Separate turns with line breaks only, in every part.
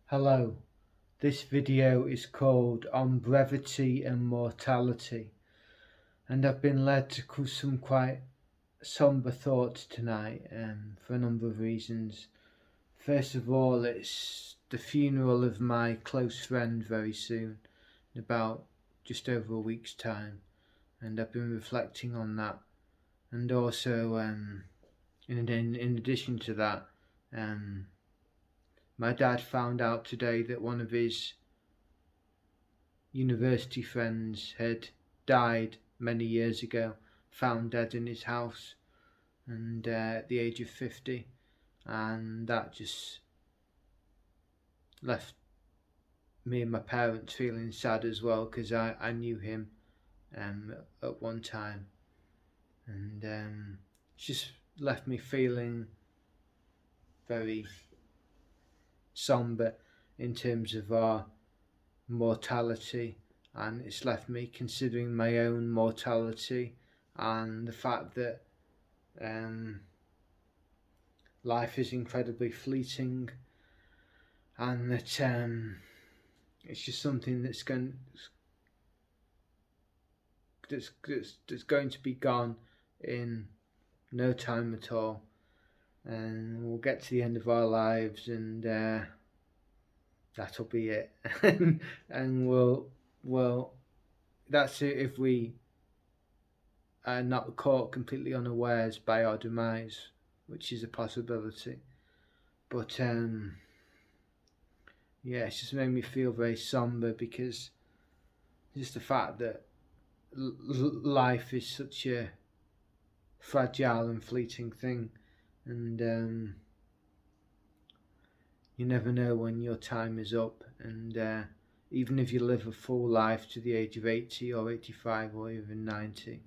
Hello, this video is called On Brevity and Mortality, and I've been led to some quite sombre thoughts tonight for a number of reasons. First of all, it's the funeral of my close friend very soon, in about just over a week's time, and I've been reflecting on that. And also, in addition to that, my dad found out today that one of his university friends had died many years ago, found dead in his house, and at the age of 50, and that just left me and my parents feeling sad as well, because I knew him at one time, and it's just left me feeling very sombre in terms of our mortality, and it's left me considering my own mortality and the fact that life is incredibly fleeting, and that it's just something that's going to be gone in no time at all, and we'll get to the end of our lives, and that'll be it. And we'll that's it if we are not caught completely unawares by our demise, which is a possibility. But yeah, it's just made me feel very somber, because just the fact that life is such a fragile and fleeting thing, and you never know when your time is up, and even if you live a full life to the age of 80 or 85 or even 90,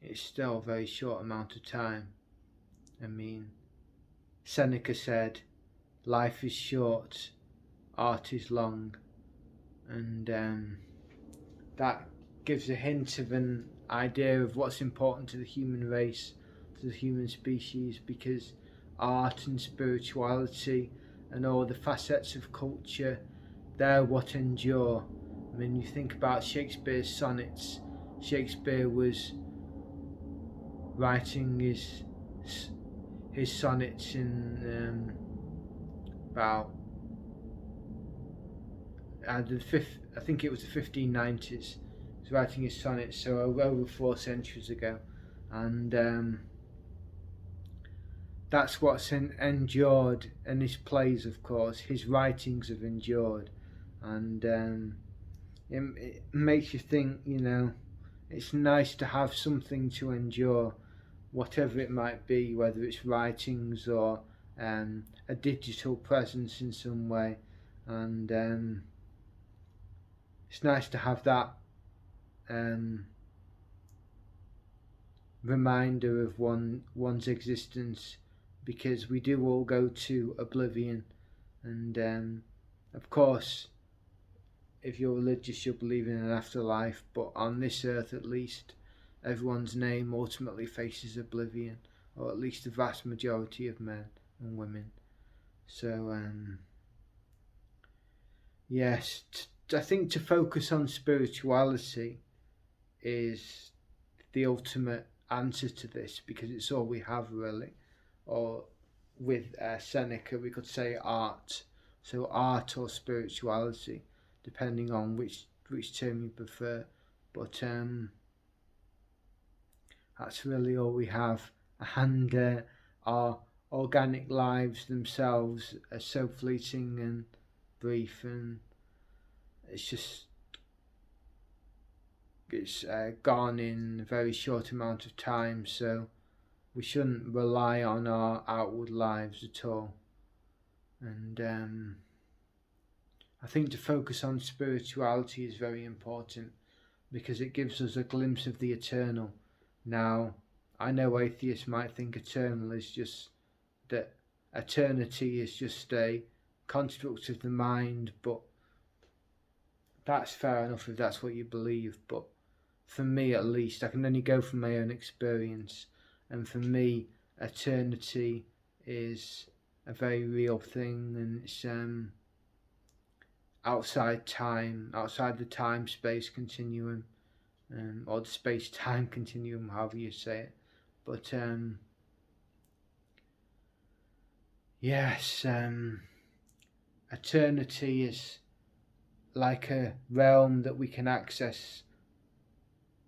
it's still a very short amount of time. I mean, Seneca said, life is short, art is long, and that gives a hint of an idea of what's important to the human race, to the human species, because art and spirituality and all the facets of culture, they're what endure. I mean, you think about Shakespeare's sonnets. Shakespeare was writing his sonnets in about I think it was the 1590s. He was writing his sonnets, so over 4 centuries ago, and that's what's endured. And his plays, of course, his writings have endured, and it makes you think. It's nice to have something to endure, whatever it might be, whether it's writings or a digital presence in some way, and it's nice to have that reminder of one's existence, because we do all go to oblivion, and of course, if you're religious, you'll believe in an afterlife, but on this earth at least, everyone's name ultimately faces oblivion, or at least the vast majority of men and women. So yes, I think to focus on spirituality is the ultimate answer to this, because it's all we have really. Or with Seneca, we could say art. So art or spirituality, depending on which term you prefer. But that's really all we have. And our organic lives themselves are so fleeting and brief, and it's gone in a very short amount of time, so we shouldn't rely on our outward lives at all. And I think to focus on spirituality is very important, because it gives us a glimpse of the eternal. Now, I know atheists might think eternal is just that eternity is just a construct of the mind, but that's fair enough if that's what you believe. But for me, at least, I can only go from my own experience, and for me, eternity is a very real thing, and it's outside time, outside the time-space continuum, or the space-time continuum, however you say it. But yes, eternity is like a realm that we can access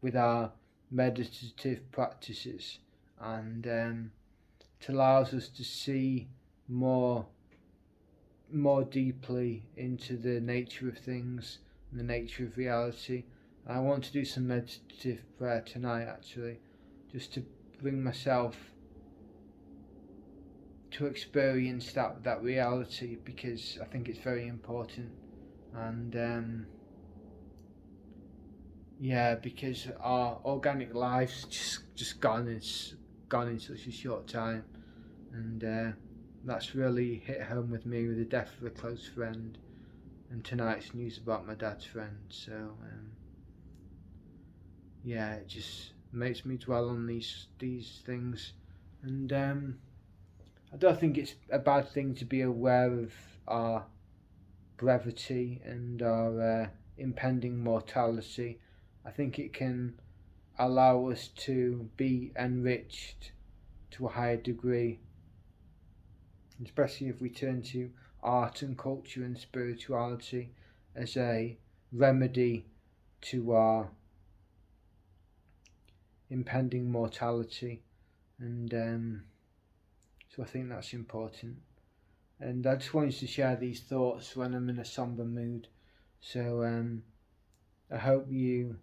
with our meditative practices, and it allows us to see more deeply into the nature of things and the nature of reality. I want to do some meditative prayer tonight, actually, just to bring myself to experience that reality, because I think it's very important. And yeah, because our organic life's just gone in such a short time, and that's really hit home with me with the death of a close friend, and tonight's news about my dad's friend. So yeah, it just makes me dwell on these things, and I don't think it's a bad thing to be aware of our brevity and our impending mortality. I think it can allow us to be enriched to a higher degree, especially if we turn to art and culture and spirituality as a remedy to our impending mortality. And so I think that's important. And I just wanted to share these thoughts when I'm in a somber mood. So I hope you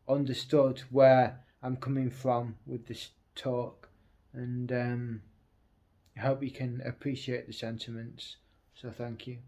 understood where I'm coming from with this talk, and I hope you can appreciate the sentiments. So thank you.